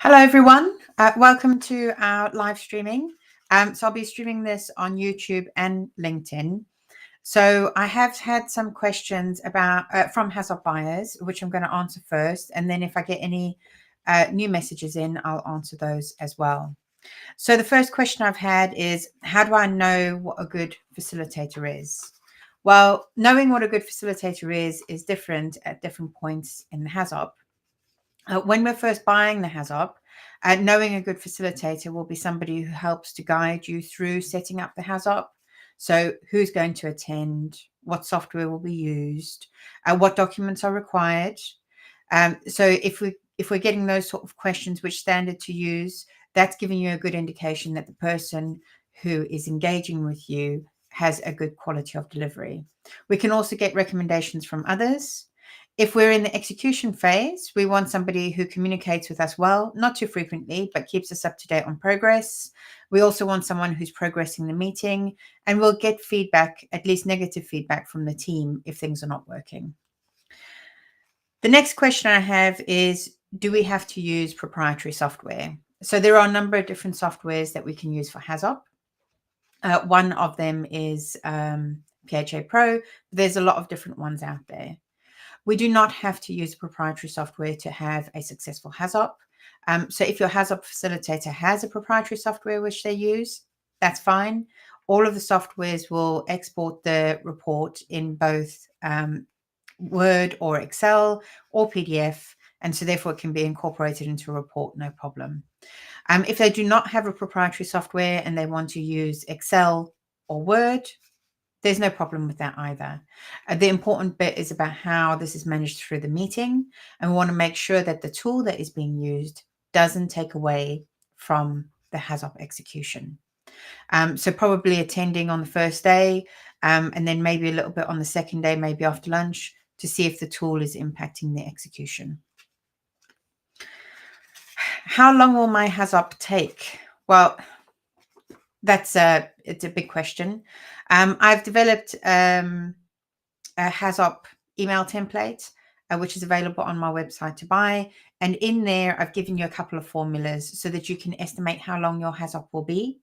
Hello, everyone. Welcome to our live streaming. So I'll be streaming this on YouTube and LinkedIn. So I have had some questions about from HAZOP buyers, which I'm going to answer first. And then if I get any new messages in, I'll answer those as well. So the first question I've had is, how do I know what a good facilitator is? Well, knowing what a good facilitator is different at different points in the HAZOP. When we're first buying the HAZOP, knowing a good facilitator will be somebody who helps to guide you through setting up the HAZOP. So who's going to attend, what software will be used, what documents are required. So if we're getting those sort of questions, which standard to use, that's giving you a good indication that the person who is engaging with you has a good quality of delivery. We can also get recommendations from others. If we're in the execution phase, we want somebody who communicates with us well, not too frequently, but keeps us up to date on progress. We also want someone who's progressing the meeting, and we'll get feedback, at least negative feedback from the team if things are not working. The next question I have is, do we have to use proprietary software? So there are a number of different softwares that we can use for HAZOP. One of them is PHA Pro. There's a lot of different ones out there. We do not have to use proprietary software to have a successful HAZOP. So if your HAZOP facilitator has a proprietary software which they use, that's fine. All of the softwares will export the report in both Word or Excel or PDF, and so therefore it can be incorporated into a report, no problem. If they do not have a proprietary software and they want to use Excel or Word, there's no problem with that either. The important bit is about how this is managed through the meeting, and we want to make sure that the tool that is being used doesn't take away from the HAZOP execution. So probably attending on the first day, and then maybe a little bit on the second day, maybe after lunch, to see if the tool is impacting the execution. How long will my HAZOP take? Well, it's a big question. I've developed a HAZOP email template, which is available on my website to buy. And in there, I've given you a couple of formulas so that you can estimate how long your HAZOP will be.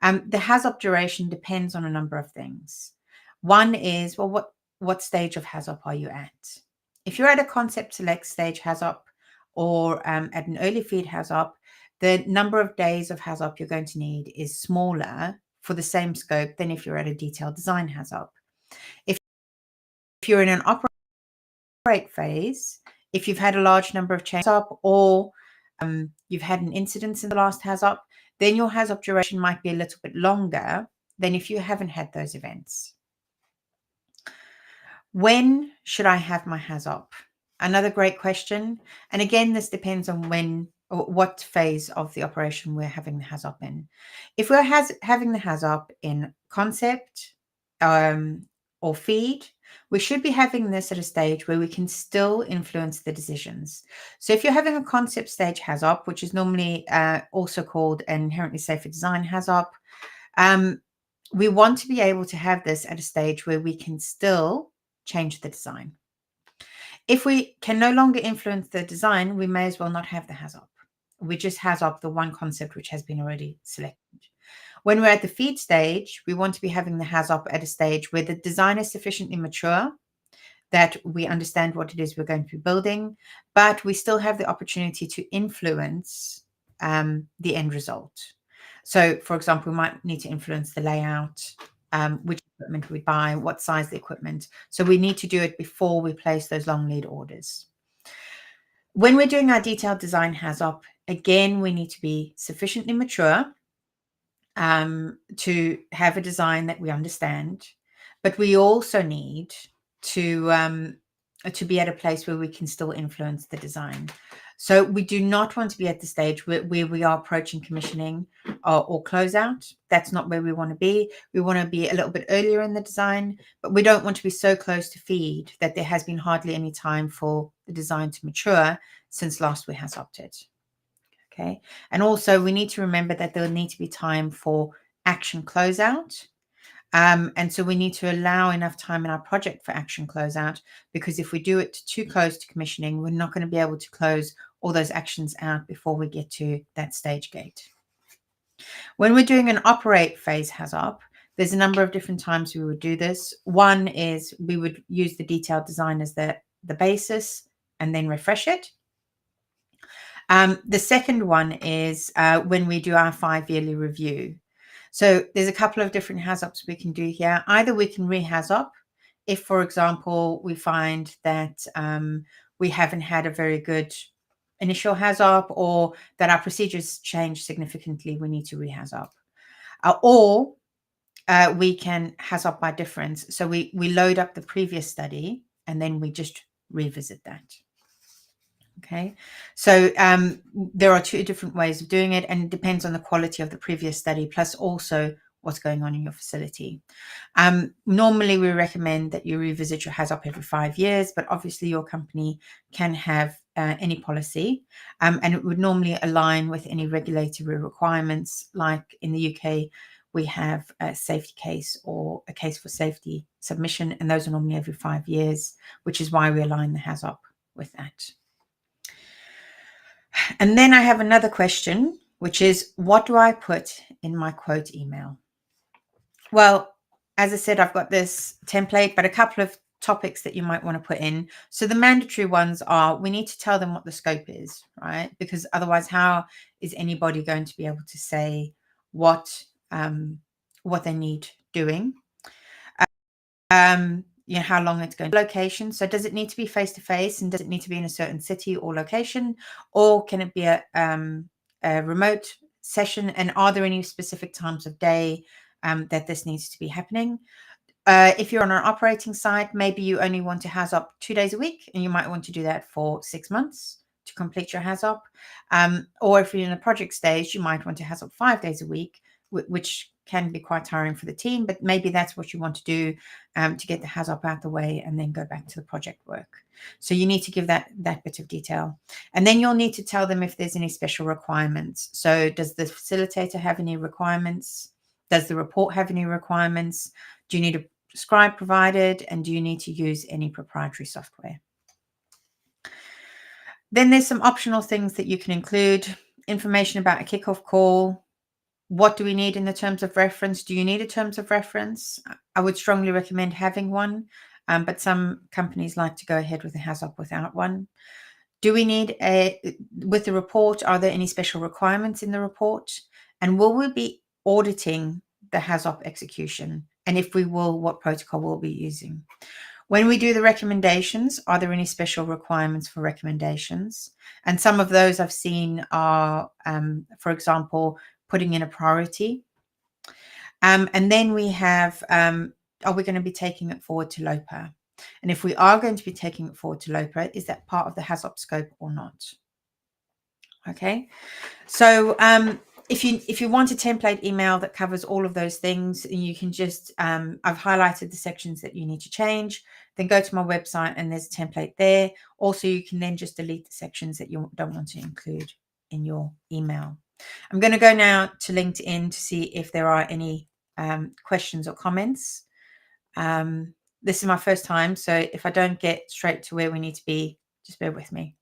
The HAZOP duration depends on a number of things. One is, well, what stage of HAZOP are you at? If you're at a concept select stage HAZOP or at an early feed HAZOP, the number of days of HAZOP you're going to need is smaller for the same scope than if you're at a detailed design HAZOP. If you're in an operate phase, if you've had a large number of changes up or you've had an incident in the last HAZOP, then your HAZOP duration might be a little bit longer than if you haven't had those events. When should I have my HAZOP? Another great question. And again, this depends on when or what phase of the operation we're having the HAZOP in. If we're having the HAZOP in concept or feed, we should be having this at a stage where we can still influence the decisions. So if you're having a concept stage HAZOP, which is normally also called an inherently safer design HAZOP, we want to be able to have this at a stage where we can still change the design. If we can no longer influence the design, we may as well not have the HAZOP. We just HAZOP the one concept which has been already selected. When we're at the feed stage, we want to be having the HAZOP at a stage where the design is sufficiently mature that we understand what it is we're going to be building, but we still have the opportunity to influence the end result. So, for example, we might need to influence the layout, which equipment we buy, what size the equipment. So we need to do it before we place those long lead orders. When we're doing our detailed design HAZOP, again, we need to be sufficiently mature to have a design that we understand, but we also need to be at a place where we can still influence the design. So we do not want to be at the stage where we are approaching commissioning or closeout. That's not where we want to be. We want to be a little bit earlier in the design, but we don't want to be so close to feed that there has been hardly any time for the design to mature since last we HAZOPed it. Okay. And also we need to remember that there will need to be time for action closeout. And so we need to allow enough time in our project for action closeout, because if we do it too close to commissioning, we're not going to be able to close all those actions out before we get to that stage gate. When we're doing an operate phase HAZOP, there's a number of different times we would do this. One is we would use the detailed design as the basis and then refresh it. The second one is when we do our 5-yearly review. So there's a couple of different HAZOPs we can do here. Either we can re-HAZOP if, for example, we find that we haven't had a very good initial HAZOP or that our procedures change significantly, we need to re-HAZOP. Or we can HAZOP by difference. So we load up the previous study and then we just revisit that. Okay, so there are 2 different ways of doing it, and it depends on the quality of the previous study, plus also what's going on in your facility. Normally, we recommend that you revisit your HAZOP every 5 years, but obviously your company can have any policy, and it would normally align with any regulatory requirements. Like in the UK, we have a safety case or a case for safety submission, and those are normally every 5 years, which is why we align the HAZOP with that. And then I have another question, which is, what do I put in my quote email? Well, as I said, I've got this template, but a couple of topics that you might want to put in. So the mandatory ones are, we need to tell them what the scope is, right? Because otherwise, how is anybody going to be able to say what they need doing? How long it's going to location. So does it need to be face to face, and does it need to be in a certain city or location, or can it be a remote session? And are there any specific times of day that this needs to be happening? If you're on an operating site, maybe you only want to HAZOP 2 days a week, and you might want to do that for 6 months to complete your HAZOP. Or if you're in a project stage, you might want to HAZOP 5 days a week, which can be quite tiring for the team, but maybe that's what you want to do to get the HAZOP out the way and then go back to the project work. So you need to give that bit of detail. And then you'll need to tell them if there's any special requirements. So does the facilitator have any requirements? Does the report have any requirements? Do you need a scribe provided? And do you need to use any proprietary software? Then there's some optional things that you can include. Information about a kickoff call. What do we need in the terms of reference? Do you need a terms of reference? I would strongly recommend having one, but some companies like to go ahead with a HAZOP without one. Do we need with the report, are there any special requirements in the report? And will we be auditing the HAZOP execution? And if we will, what protocol we'll be using? When we do the recommendations, are there any special requirements for recommendations? And some of those I've seen are, for example, putting in a priority. And then we have, are we going to be taking it forward to LOPA? And if we are going to be taking it forward to LOPA, is that part of the HAZOP scope or not? Okay, so if you want a template email that covers all of those things, you can just, I've highlighted the sections that you need to change, then go to my website and there's a template there. Also, you can then just delete the sections that you don't want to include in your email. I'm going to go now to LinkedIn to see if there are any questions or comments. This is my first time, so if I don't get straight to where we need to be, just bear with me.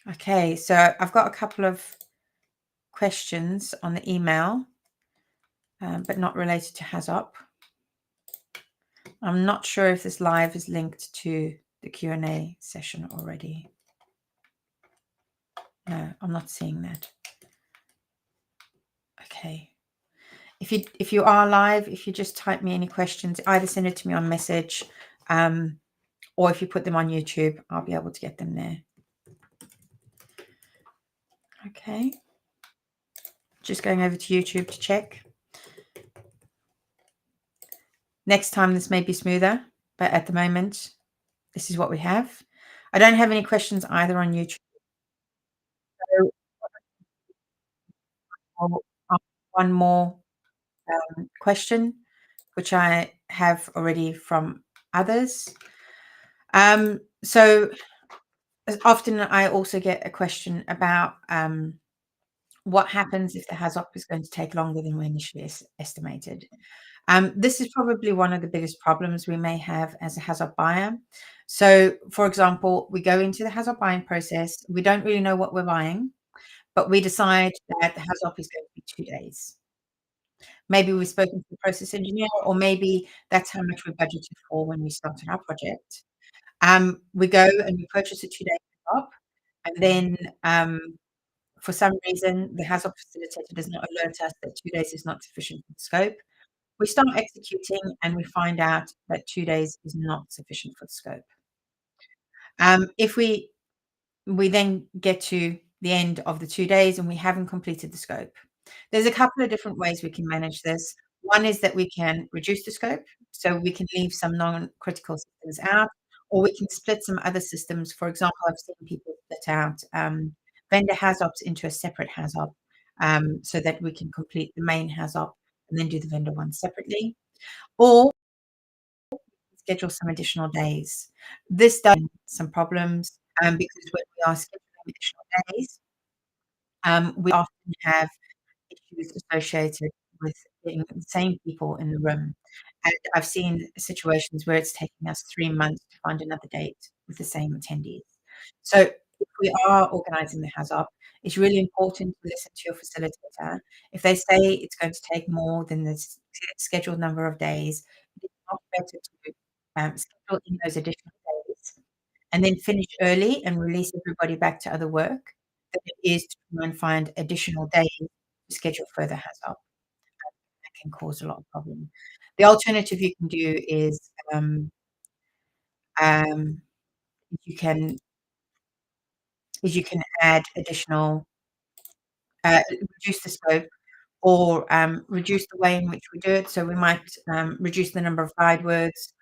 Okay, so I've got a couple of questions on the email, but not related to HAZOP. I'm not sure if this live is linked to the Q&A session already. No, I'm not seeing that. Okay. If you are live, if you just type me any questions, either send it to me on message, or if you put them on YouTube, I'll be able to get them there. Okay. Just going over to YouTube to check. Next time this may be smoother, but at the moment, this is what we have. I don't have any questions either on YouTube. So I'll ask one more question, which I have already from others. So as often I also get a question about what happens if the HAZOP is going to take longer than we initially estimated. This is probably one of the biggest problems we may have as a HAZOP buyer. So, for example, we go into the HAZOP buying process, we don't really know what we're buying, but we decide that the HAZOP is going to be 2 days. Maybe we've spoken to the process engineer, or maybe that's how much we budgeted for when we started our project. We go and we purchase a 2-day HAZOP, and then for some reason, the HAZOP facilitator does not alert us that 2 days is not sufficient for the scope. We start executing and we find out that 2 days is not sufficient for the scope. If we then get to the end of the 2 days and we haven't completed the scope, there's a couple of different ways we can manage this. One is that we can reduce the scope, so we can leave some non-critical systems out, or we can split some other systems. For example, I've seen people split out vendor HAZOPs into a separate HAZOP, so that we can complete the main HAZOP and then do the vendor one separately. Or schedule some additional days. This does some problems, because when we are scheduling additional days, we often have issues associated with getting the same people in the room. And I've seen situations where it's taking us 3 months to find another date with the same attendees. So if we are organizing the HAZOP, it's really important to listen to your facilitator. If they say it's going to take more than the scheduled number of days, it's not better to schedule in those additional days and then finish early and release everybody back to other work than it is to try and find additional days to schedule further HAZOP. That can cause a lot of problem. The alternative you can do um, um, you can you can add additional reduce the scope or reduce the way in which we do it. So we might reduce the number of guide words,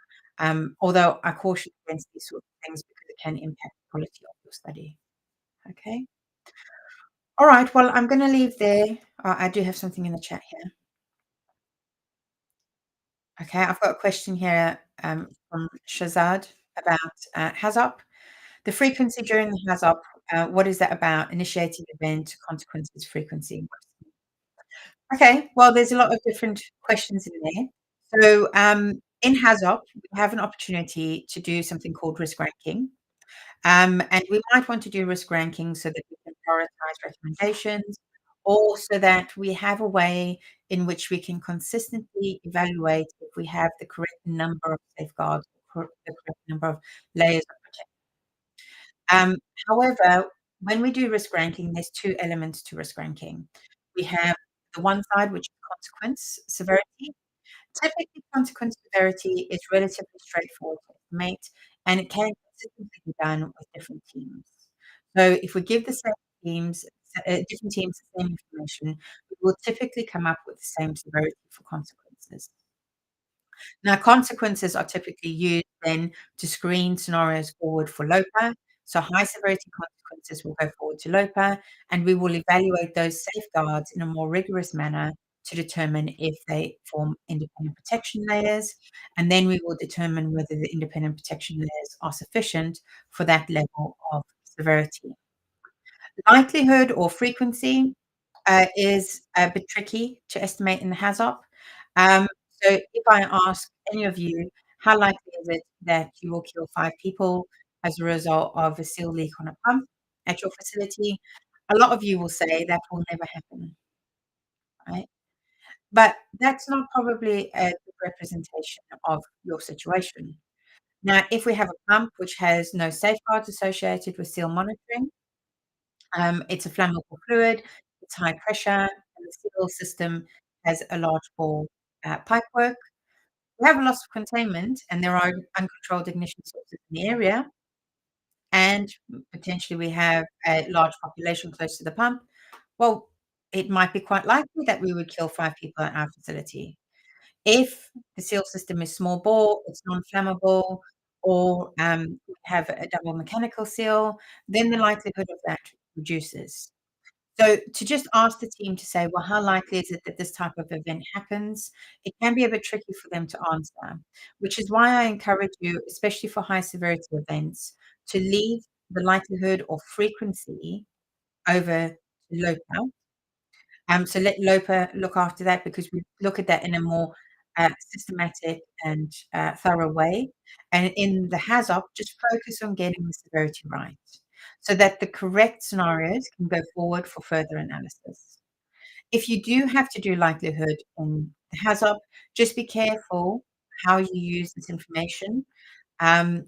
although I caution against these sorts of things because it can impact the quality of your study. Okay. All right. Well, I'm going to leave there. I do have something in the chat here. Okay. I've got a question here from Shazad about HAZOP. The frequency during the HAZOP, what is that about? Initiating event, consequences, frequency. Okay, well, there's a lot of different questions in there. So, in HAZOP, we have an opportunity to do something called risk ranking. And we might want to do risk ranking so that we can prioritize recommendations, or so that we have a way in which we can consistently evaluate if we have the correct number of safeguards, the correct number of layers of protection. Um, However, when we do risk ranking, there's two elements to risk ranking. We have the one side, which is consequence severity. Typically, consequence severity is relatively straightforward to estimate, and it can consistently be done with different teams. So if we give the same teams, different teams the same information, we will typically come up with the same severity for consequences. Now, consequences are typically used then to screen scenarios forward for LOPA. So high severity consequences will go forward to LOPA, and we will evaluate those safeguards in a more rigorous manner to determine if they form independent protection layers. And then we will determine whether the independent protection layers are sufficient for that level of severity. Likelihood or frequency is a bit tricky to estimate in the HAZOP. Um, so if I ask any of you, how likely is it that you will kill 5 people as a result of a seal leak on a pump at your facility? A lot of you will say that will never happen, right? But that's not probably a good representation of your situation. Now, if we have a pump which has no safeguards associated with seal monitoring, it's a flammable fluid, it's high pressure, and the seal system has a large bore pipework. We have a loss of containment, and there are uncontrolled ignition sources in the area, and potentially we have a large population close to the pump. Well, it might be quite likely that we would kill 5 people at our facility. If the seal system is small bore, it's non-flammable, or we have a double mechanical seal, then the likelihood of that reduces. So to just ask the team to say, well, how likely is it that this type of event happens? It can be a bit tricky for them to answer, which is why I encourage you, especially for high severity events, to leave the likelihood or frequency over to LOPA. So let LOPA look after that because we look at that in a more systematic and thorough way. And in the HAZOP, just focus on getting the severity right so that the correct scenarios can go forward for further analysis. If you do have to do likelihood in the HAZOP, just be careful how you use this information. And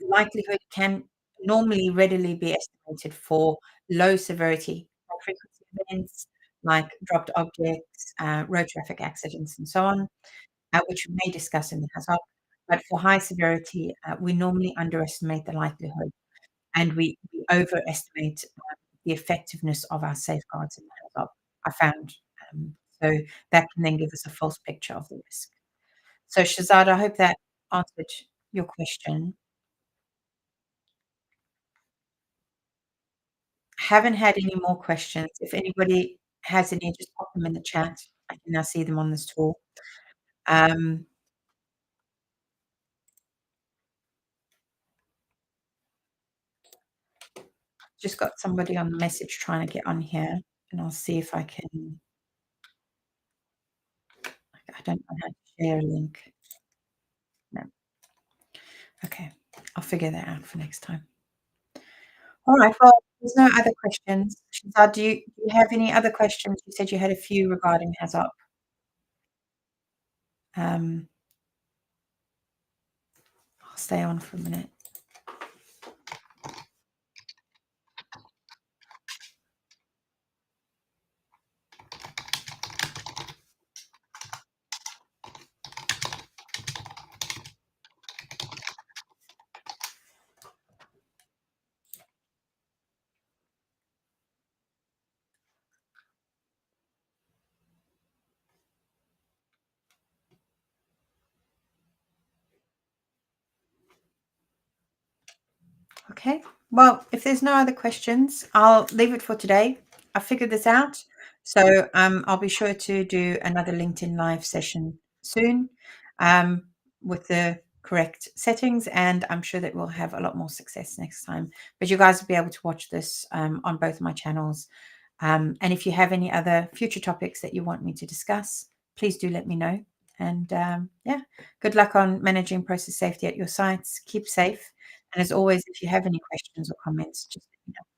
likelihood can normally readily be estimated for low severity, high frequency events like dropped objects, road traffic accidents, and so on, which we may discuss in the HAZOP. But for high severity, we normally underestimate the likelihood and we overestimate the effectiveness of our safeguards in the HAZOP, I found. Um, so that can then give us a false picture of the risk. So, Shazad, I hope that answered your question. Haven't had any more questions. If anybody has any, just pop them in the chat. I can now see them on this tool. Um, just got somebody on the message trying to get on here, and I'll see if I can. I don't know how to share a link. No. Okay. I'll figure that out for next time. All right. Well, there's no other questions. Shazad, do you have any other questions? You said you had a few regarding HAZOP. Um, I'll stay on for a minute. Okay. Well, if there's no other questions, I'll leave it for today. I figured this out. So I'll be sure to do another LinkedIn live session soon um, with the correct settings. And I'm sure that we'll have a lot more success next time. But you guys will be able to watch this on both my channels. And if you have any other future topics that you want me to discuss, please do let me know. And yeah, good luck on managing process safety at your sites. Keep safe. And as always, if you have any questions or comments, just let me know.